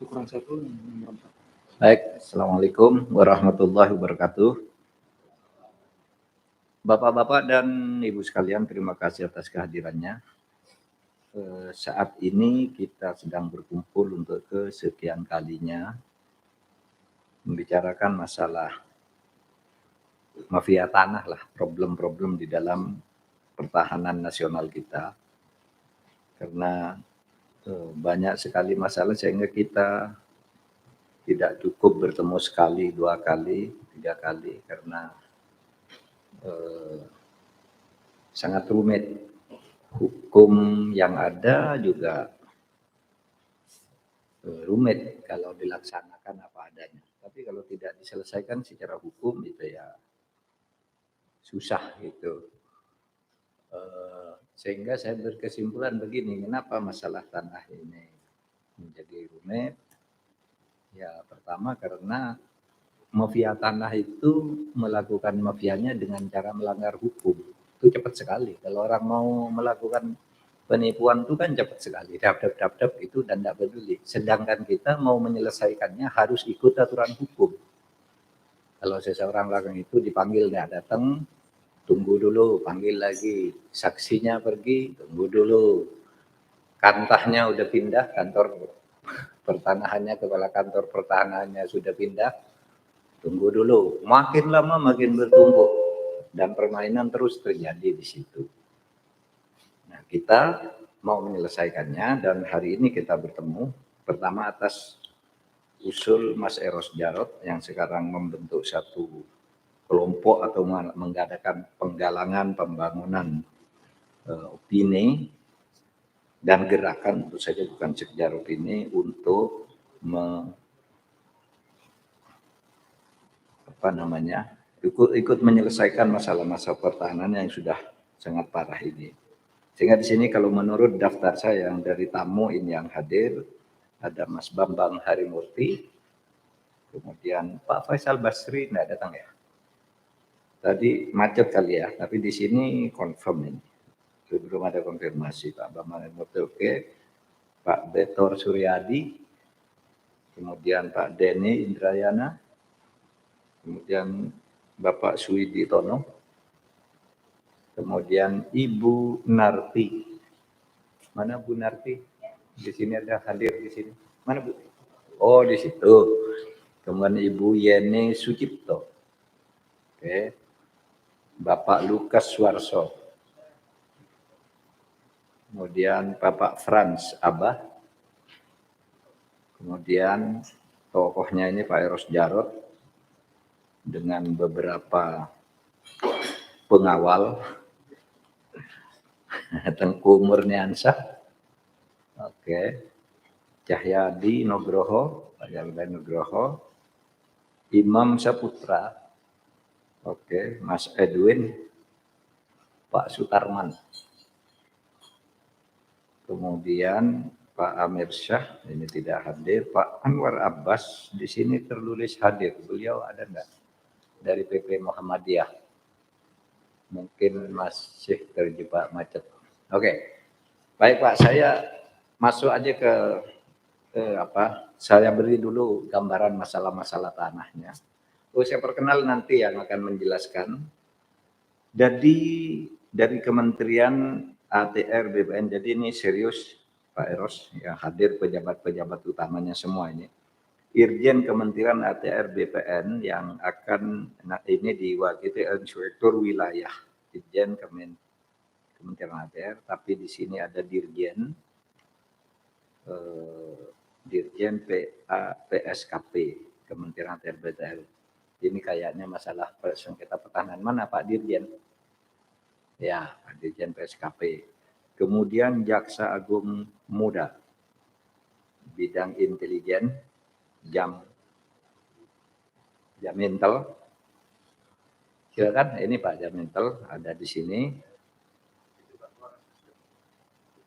kurang satu nomor 4. Baik, Assalamualaikum warahmatullahi wabarakatuh. Bapak-bapak dan Ibu sekalian, terima kasih atas kehadirannya. Saat ini kita sedang berkumpul untuk kesekian kalinya membicarakan masalah mafia tanah lah, problem-problem di dalam pertahanan nasional kita. Karena banyak sekali masalah sehingga kita tidak cukup bertemu sekali, 2 kali, 3 kali karena sangat rumit. Hukum yang ada juga rumit kalau dilaksanakan apa adanya. Tapi kalau tidak diselesaikan secara hukum itu ya susah gitu. Sehingga saya berkesimpulan begini, kenapa masalah tanah ini menjadi rumit? Ya pertama karena mafia tanah itu melakukan mafianya dengan cara melanggar hukum. Itu cepat sekali. Kalau orang mau melakukan penipuan itu kan cepat sekali. Dap itu dan tidak peduli. Sedangkan kita mau menyelesaikannya harus ikut aturan hukum. Kalau seseorang lakukan itu dipanggil, dia datang, tunggu dulu, panggil lagi. Saksinya pergi, tunggu dulu. Kantahnya udah pindah, kantor pertanahannya, kepala kantor pertanahannya sudah pindah, tunggu dulu. Makin lama makin bertumpuk dan permainan terus terjadi di situ. Nah, kita mau menyelesaikannya dan hari ini kita bertemu pertama atas usul Mas Eros Jarot yang sekarang membentuk satu kelompok atau mengadakan penggalangan pembangunan opini dan gerakan, tentu saja bukan sekedar opini, untuk ikut menyelesaikan masalah-masalah pertahanan yang sudah sangat parah ini. Sehingga di sini kalau menurut daftar saya yang dari tamu ini yang hadir, ada Mas Bambang Harimurti, kemudian Pak Faisal Basri tidak datang ya. Tadi macet kali ya, tapi di sini confirm ini. Belum ada konfirmasi. Pak Bambang Harimurti oke, Pak Betor Suryadi, kemudian Pak Denny Indrayana, kemudian Bapak Suwidi Tono, kemudian Ibu Narti. Mana Bu Narti? Di sini ada hadir di sini. Mana Bu? Oh, di situ. Kemudian Ibu Yeni Sucipto. Oke. Bapak Lukas Suarso. Kemudian Bapak Franz Abah. Kemudian tokohnya ini Pak Eros Jarot dengan beberapa pengawal. Tengku Murniansyah. Oke. Cahyadi Nugroho, Pak Cahyadi Nugroho. Imam Saputra. Oke, Mas Edwin. Pak Sutarman. Kemudian Pak Amir Syah, ini tidak hadir. Pak Anwar Abbas, di sini tertulis hadir. Beliau ada enggak? Dari PP Muhammadiyah. Mungkin masih terjebak macet. Oke. Baik Pak, saya masuk aja ke saya beri dulu gambaran masalah-masalah tanahnya. Saya perkenal nanti yang akan menjelaskan. Jadi dari Kementerian ATR BPN, jadi ini serius Pak Eros yang hadir, pejabat-pejabat utamanya semua ini. Irjen Kementerian ATR BPN yang akan ini diwakili Inspektur Wilayah Irjen Kementerian ATR, tapi di sini ada Dirjen PSKP Kementerian ATR BPN. Ini kayaknya masalah sengketa pertahanan. Mana Pak Dirjen? Ya, Pak Dirjen PSKP. Kemudian Jaksa Agung Muda, bidang intelijen, Jamintel. Silakan, ini Pak Jamintel ada di sini.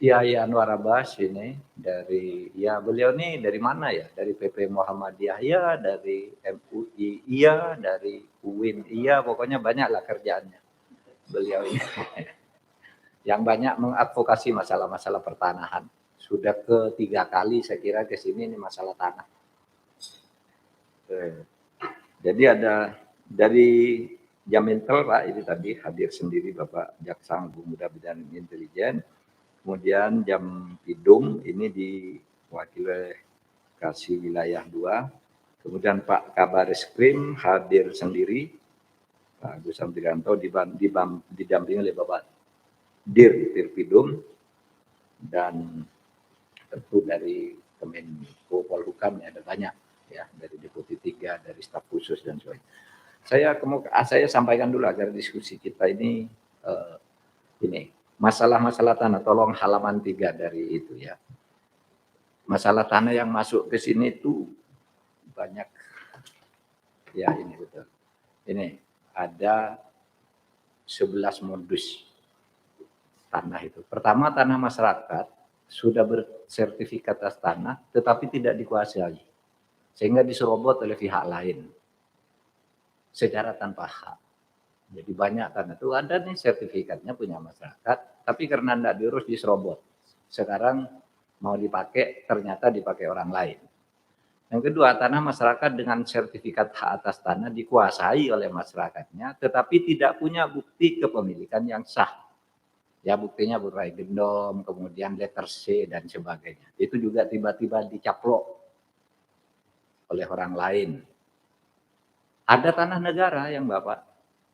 Kiai Anwar Abbas ini dari, ya beliau ini dari mana ya? Dari PP Muhammadiyah ya, dari MUI iya, dari UIN iya, pokoknya banyak lah kerjaannya beliau ini. Yang banyak mengadvokasi masalah-masalah pertanahan sudah ketiga kali saya kira ke sini ini masalah tanah. Jadi ada dari Jamintel Pak, ini tadi hadir sendiri Bapak Jaksa Agung Muda Bidang Intelijen. Kemudian Jampidum ini diwakili oleh Kasih Wilayah 2. Kemudian Pak Kabar Eskrim hadir sendiri, Pak Agus Samtrianto didampingi oleh Bapak Dirpidum, dan tentu dari Kemenko Polhukam ada banyak ya, dari Deputi 3, dari staf khusus dan sebagainya. Saya sampaikan dulu agar diskusi kita ini masalah-masalah tanah, tolong halaman 3 dari itu ya. Masalah tanah yang masuk ke sini itu banyak. Ya ini betul. Ini ada 11 modus tanah itu. Pertama, tanah masyarakat sudah bersertifikat atas tanah tetapi tidak dikuasai, sehingga diserobot oleh pihak lain secara tanpa hak. Jadi banyak tanah itu ada nih sertifikatnya punya masyarakat, tapi karena tidak diurus diserobot. Sekarang mau dipakai, ternyata dipakai orang lain. Yang kedua, tanah masyarakat dengan sertifikat hak atas tanah dikuasai oleh masyarakatnya, tetapi tidak punya bukti kepemilikan yang sah. Ya buktinya berupa gendom, kemudian letter C dan sebagainya. Itu juga tiba-tiba dicaplok oleh orang lain. Ada tanah negara yang Bapak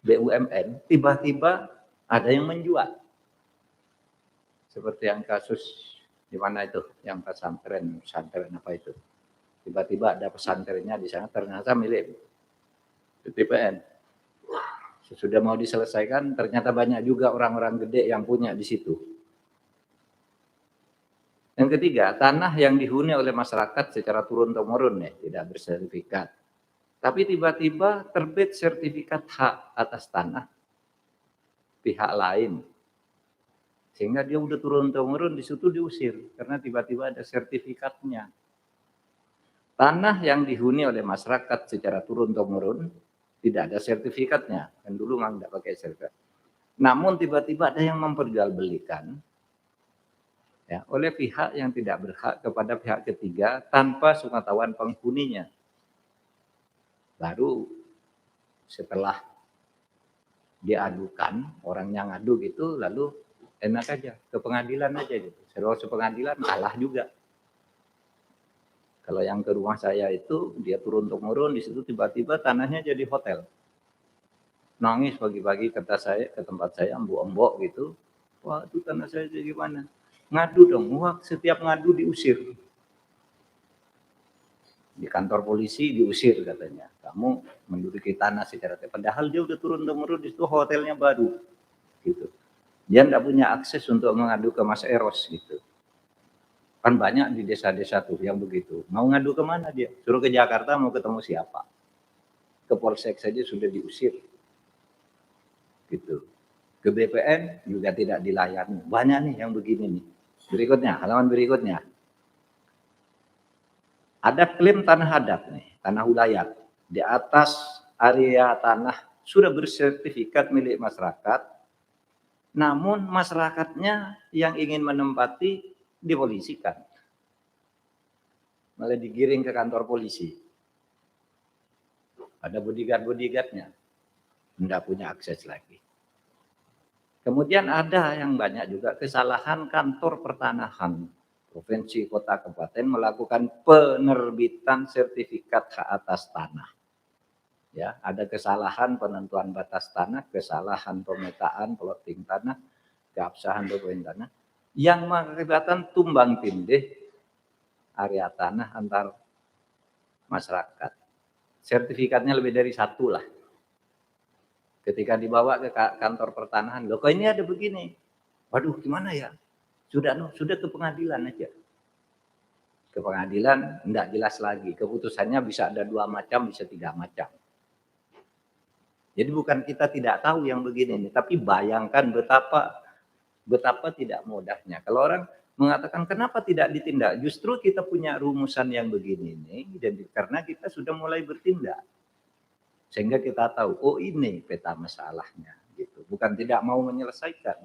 BUMN, tiba-tiba ada yang menjual. Seperti yang kasus di mana itu, yang pesantren apa itu. Tiba-tiba ada pesantrennya di sana ternyata milik BPN. Sesudah mau diselesaikan, ternyata banyak juga orang-orang gede yang punya di situ. Yang ketiga, tanah yang dihuni oleh masyarakat secara turun-temurun ya, tidak bersertifikat. Tapi tiba-tiba terbit sertifikat hak atas tanah pihak lain. Sehingga dia udah turun-temurun di situ diusir karena tiba-tiba ada sertifikatnya. Tanah yang dihuni oleh masyarakat secara turun-temurun tidak ada sertifikatnya. Kan dulu memang tidak pakai sertifikat. Namun tiba-tiba ada yang memperjualbelikan ya, oleh pihak yang tidak berhak kepada pihak ketiga tanpa sepengetahuan penghuninya. Baru setelah diadukan, orang yang ngadu gitu, lalu enak aja ke pengadilan aja gitu. Setelah pengadilan kalah juga. Kalau yang ke rumah saya itu dia turun-temurun, di situ tiba-tiba tanahnya jadi hotel. Nangis pagi-pagi ke tempat saya, embok-embok gitu. Wah, itu tanah saya jadi gimana? Ngadu dong. Wah, setiap ngadu diusir. Di kantor polisi diusir katanya. Kamu menduduki tanah secara padahal dia udah turun-temurun di situ hotelnya baru. Gitu. Dia enggak punya akses untuk mengadu ke Mas Eros gitu. Kan banyak di desa-desa tuh yang begitu. Mau ngadu ke mana dia? Suruh ke Jakarta mau ketemu siapa? Ke Polsek saja sudah diusir. Gitu. Ke BPN juga tidak dilayani. Banyak nih yang begini nih. Berikutnya, halaman berikutnya. Ada klaim tanah adat nih, tanah ulayat. Di atas area tanah sudah bersertifikat milik masyarakat, namun masyarakatnya yang ingin menempati dipolisikan. Malah digiring ke kantor polisi. Ada bodyguard-bodyguardnya. Tidak punya akses lagi. Kemudian ada yang banyak juga kesalahan kantor pertanahan. Provinsi, kota, kabupaten melakukan penerbitan sertifikat hak atas tanah. Ya, ada kesalahan penentuan batas tanah, kesalahan pemetaan plotting tanah, keabsahan dokumen tanah yang mengakibatkan tumbang tindih area tanah antar masyarakat. Sertifikatnya lebih dari satu lah. Ketika dibawa ke kantor pertanahan, loh kok ini ada begini? Waduh, gimana ya? Sudah ke pengadilan aja. Ke pengadilan enggak jelas lagi. Keputusannya bisa ada 2 macam, bisa 3 macam. Jadi bukan kita tidak tahu yang begini nih, tapi bayangkan betapa tidak mudahnya. Kalau orang mengatakan kenapa tidak ditindak, justru kita punya rumusan yang begini nih, dan karena kita sudah mulai bertindak. Sehingga kita tahu, oh ini peta masalahnya. Gitu. Bukan tidak mau menyelesaikan.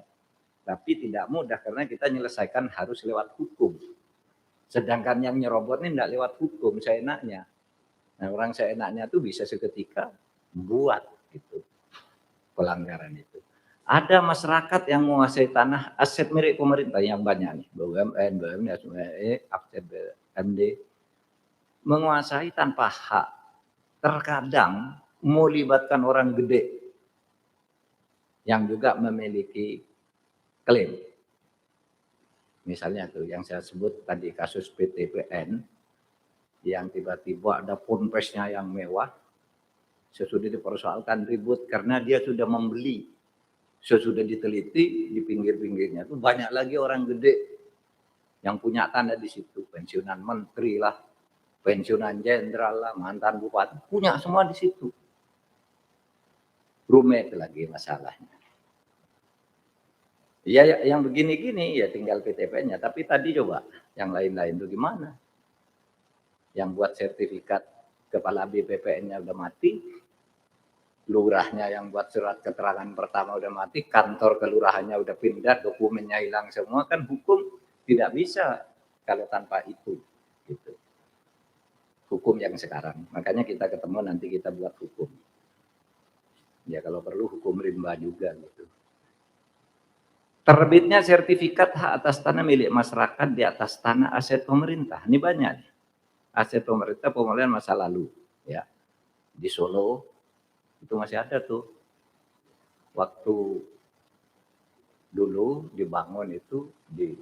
Tapi tidak mudah karena kita menyelesaikan harus lewat hukum. Sedangkan yang nyerobot ini tidak lewat hukum, seenaknya. Nah, orang seenaknya tuh bisa seketika buat gitu pelanggaran itu. Ada masyarakat yang menguasai tanah aset milik pemerintah yang banyak nih, BUMN, BUMN, aset BUMD, menguasai tanpa hak. Terkadang melibatkan orang gede yang juga memiliki klaim. Misalnya tuh yang saya sebut tadi kasus PTPN yang tiba-tiba ada ponpesnya yang mewah, sesudah dipersoalkan ribut karena dia sudah membeli, sesudah diteliti di pinggir-pinggirnya tuh banyak lagi orang gede yang punya tanah di situ, pensiunan menteri lah, pensiunan jenderal lah, mantan bupati, punya semua di situ. Rumit lagi masalahnya. Ya yang begini-gini ya tinggal PTPN-nya, tapi tadi coba yang lain-lain itu gimana? Yang buat sertifikat kepala BPPN-nya udah mati, lurahnya yang buat surat keterangan pertama udah mati, kantor kelurahannya udah pindah, dokumennya hilang semua, kan hukum tidak bisa kalau tanpa itu. Gitu. Hukum yang sekarang. Makanya kita ketemu nanti kita buat hukum. Ya kalau perlu hukum rimba juga gitu. Terbitnya sertifikat hak atas tanah milik masyarakat di atas tanah aset pemerintah. Ini banyak. Aset pemerintah pemulihan masa lalu. Ya. Di Solo itu masih ada tuh. Waktu dulu dibangun itu di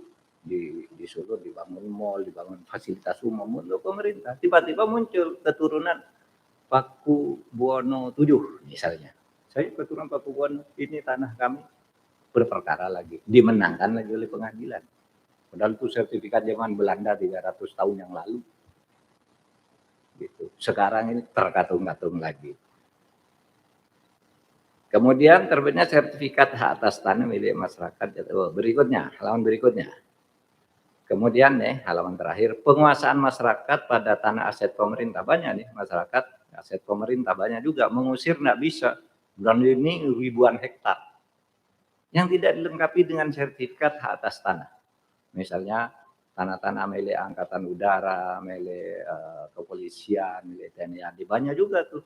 Solo dibangun mall, dibangun fasilitas umum untuk pemerintah. Tiba-tiba muncul keturunan Paku Buwono 7 misalnya. Saya keturunan Paku Buwono, ini tanah kami, berperkara lagi, dimenangkan lagi oleh pengadilan. Padahal itu sertifikat zaman Belanda 300 tahun yang lalu. Gitu. Sekarang ini terkatung-katung lagi. Kemudian terbitnya sertifikat hak atas tanah milik masyarakat. Berikutnya, halaman berikutnya. Kemudian nih, halaman terakhir, penguasaan masyarakat pada tanah aset pemerintah. Banyak nih masyarakat, aset pemerintah banyak juga. Mengusir nggak bisa. Dan ini ribuan hektar. Yang tidak dilengkapi dengan sertifikat hak atas tanah. Misalnya tanah-tanah milik Angkatan Udara, milik kepolisian, milik TNI AD. Banyak juga tuh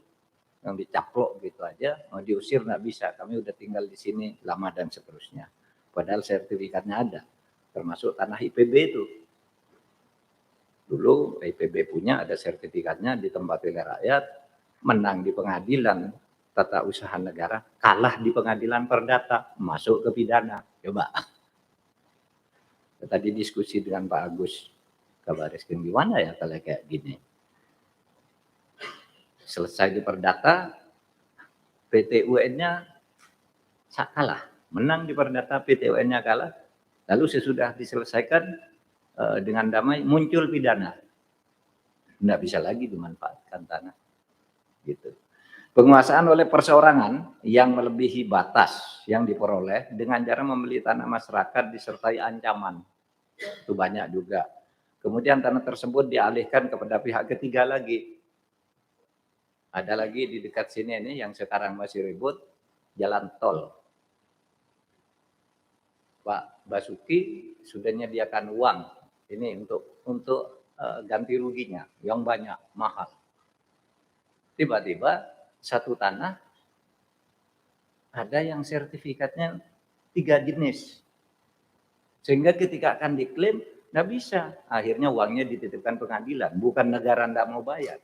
yang dicaplok gitu aja, mau diusir nggak bisa. Kami udah tinggal di sini lama dan seterusnya. Padahal sertifikatnya ada, termasuk tanah IPB itu. Dulu IPB punya, ada sertifikatnya, ditempati oleh rakyat, menang di pengadilan tata usaha negara, kalah di pengadilan perdata, masuk ke pidana. Coba. Tadi diskusi dengan Pak Agus Kabariskim, gimana ya kalau kayak gini? Selesai di perdata, PT UN-nya kalah, menang di perdata, PT UN-nya kalah, lalu sesudah diselesaikan dengan damai muncul pidana, nggak bisa lagi dimanfaatkan tanah, gitu. Penguasaan oleh perseorangan yang melebihi batas yang diperoleh dengan cara membeli tanah masyarakat disertai ancaman. Itu banyak juga. Kemudian tanah tersebut dialihkan kepada pihak ketiga lagi. Ada lagi di dekat sini ini yang sekarang masih ribut, jalan tol. Pak Basuki sudah menyediakan uang ini untuk ganti ruginya yang banyak, mahal. Tiba-tiba satu tanah ada yang sertifikatnya 3 jenis. Sehingga ketika akan diklaim, nggak bisa. Akhirnya uangnya dititipkan pengadilan. Bukan negara nggak mau bayar.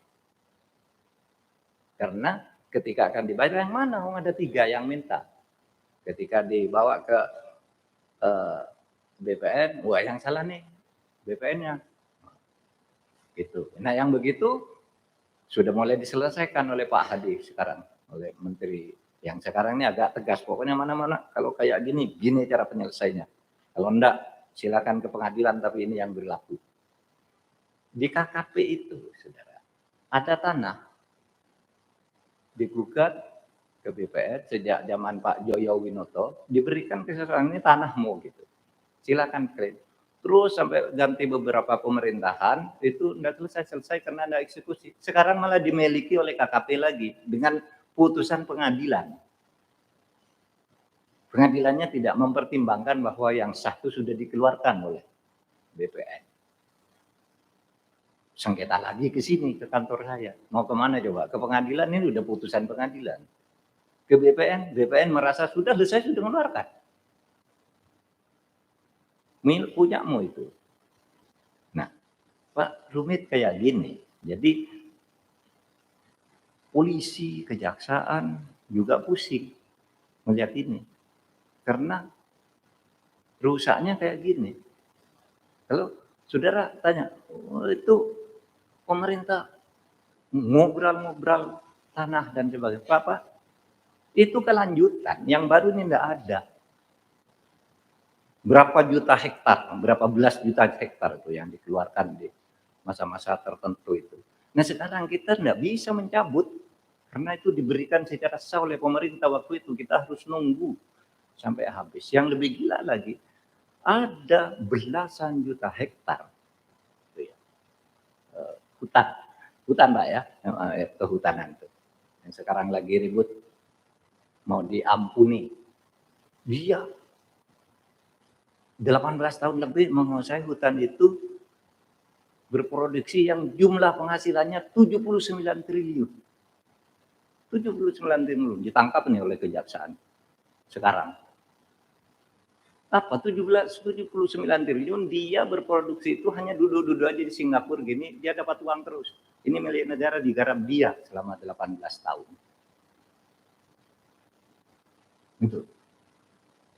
Karena ketika akan dibayar, yang mana? Ada 3 yang minta. Ketika dibawa ke BPN, wah yang salah nih BPN-nya. Gitu. Nah yang begitu sudah mulai diselesaikan oleh Pak Hadi sekarang. Oleh Menteri yang sekarang ini agak tegas. Pokoknya mana-mana kalau kayak gini, gini cara penyelesaiannya. Kalau enggak, silakan ke pengadilan, tapi ini yang berlaku. Di KKP itu, saudara, ada tanah digugat ke BPN sejak zaman Pak Joyo Winoto, diberikan ke seseorang, ini tanahmu gitu. Silakan klaim. Terus sampai ganti beberapa pemerintahan, itu enggak selesai karena ada eksekusi. Sekarang malah dimiliki oleh KKP lagi dengan putusan pengadilan. Pengadilannya tidak mempertimbangkan bahwa yang sah itu sudah dikeluarkan oleh BPN. sengketa lagi ke sini, ke kantor saya. Mau kemana coba? Ke pengadilan, ini udah putusan pengadilan. Ke BPN, BPN merasa sudah selesai, sudah mengeluarkan. Punyamu itu. Nah, Pak, rumit kayak gini. Jadi polisi, kejaksaan juga pusing melihat ini. Karena rusaknya kayak gini. Kalau saudara tanya, oh, itu pemerintah ngobrol tanah dan sebagainya. Apa? Itu kelanjutan. Yang baru ini tidak ada. Berapa juta hektar, berapa belas juta hektar itu yang dikeluarkan di masa-masa tertentu itu. Nah sekarang kita tidak bisa mencabut karena itu diberikan secara sah oleh pemerintah waktu itu. Kita harus nunggu sampai habis. Yang lebih gila lagi, ada belasan juta hektar hutan Mbak ya, kehutanan itu. Yang sekarang lagi ribut mau diampuni. Dia 18 tahun lebih menguasai hutan itu berproduksi yang jumlah penghasilannya 79 triliun. 79 triliun ditangkap nih oleh kejaksaan sekarang. Apa 79 triliun dia berproduksi itu hanya duduk-duduk aja di Singapura gini, dia dapat uang terus. Ini milik negara digarap dia selama 18 tahun. Itu.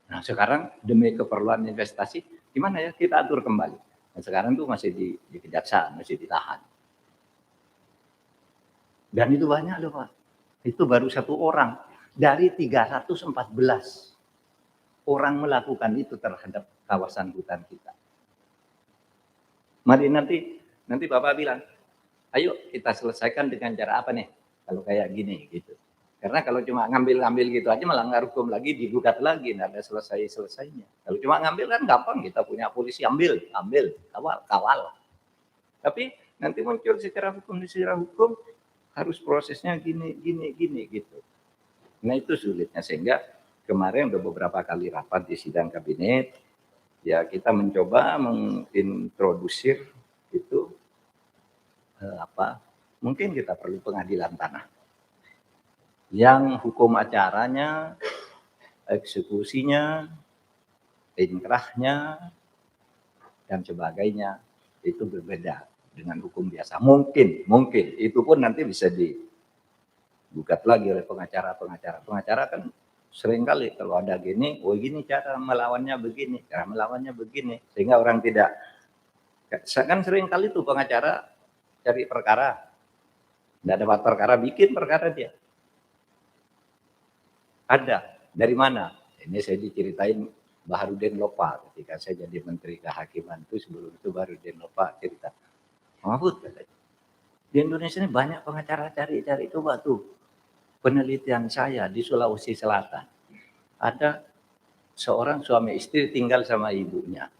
Nah sekarang demi keperluan investasi, gimana ya kita atur kembali. Nah, sekarang tuh masih di kejaksaan, masih ditahan. Dan itu banyak loh Pak. Itu baru 1 orang dari 314 orang melakukan itu terhadap kawasan hutan kita. Mari nanti Bapak bilang, ayo kita selesaikan dengan cara apa nih? Kalau kayak gini gitu. Karena kalau cuma ngambil gitu aja malah nggak hukum lagi, digugat lagi, nggak ada selesainya. Kalau cuma ngambil kan gampang, kita punya polisi ambil, kawal. Tapi nanti muncul secara hukum harus prosesnya gini gitu. Nah itu sulitnya sehingga kemarin udah beberapa kali rapat di sidang kabinet, ya kita mencoba mengintrodusir itu mungkin kita perlu pengadilan tanah. Yang hukum acaranya, eksekusinya, inkrahnya, dan sebagainya itu berbeda dengan hukum biasa. Mungkin itu pun nanti bisa digugat lagi oleh pengacara. Pengacara kan seringkali kalau ada gini, oh gini cara melawannya begini, sehingga orang tidak. Kan seringkali tuh pengacara cari perkara, tidak dapat perkara, bikin perkara dia. Ada. Dari mana? Ini saya diceritain Baharudin Lopa ketika saya jadi Menteri Kehakiman itu, sebelum itu Baharudin Lopa cerita. Mahfud, di Indonesia ini banyak pengacara cari coba tuh. Penelitian saya di Sulawesi Selatan. Ada seorang suami istri tinggal sama ibunya.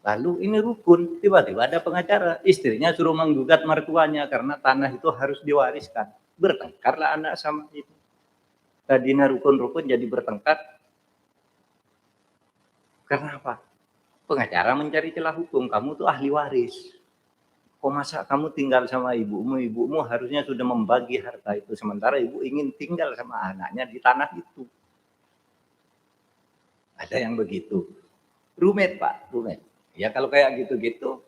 Lalu ini rukun, tiba-tiba ada pengacara, istrinya suruh menggugat mertuanya karena tanah itu harus diwariskan. Bertengkarlah anak sama ibu. Tadinya rukun-rukun jadi bertengkar. Karena apa? Pengacara mencari celah hukum, kamu tuh ahli waris. Kok masa kamu tinggal sama ibumu harusnya sudah membagi harta itu, sementara ibu ingin tinggal sama anaknya di tanah itu. Ada yang begitu. Rumit Pak, rumit. Ya kalau kayak gitu-gitu,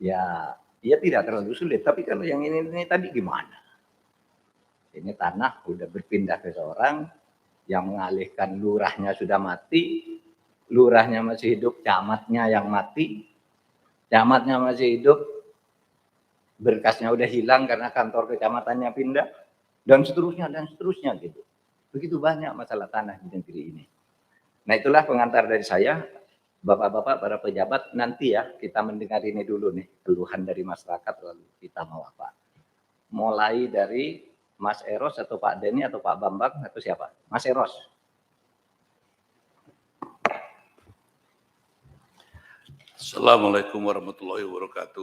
ya tidak terlalu sulit. Tapi kalau yang ini tadi gimana? Ini tanah udah berpindah ke seorang yang mengalihkan, lurahnya sudah mati, lurahnya masih hidup, camatnya yang mati, camatnya masih hidup, berkasnya udah hilang karena kantor kecamatannya pindah, dan seterusnya gitu. Begitu banyak masalah tanah di negeri ini. Nah itulah pengantar dari saya, Bapak-bapak, para pejabat, nanti ya kita mendengar ini dulu nih, keluhan dari masyarakat, lalu kita mau apa. Mulai dari Mas Eros atau Pak Denny atau Pak Bambang atau siapa? Mas Eros. Assalamualaikum warahmatullahi wabarakatuh.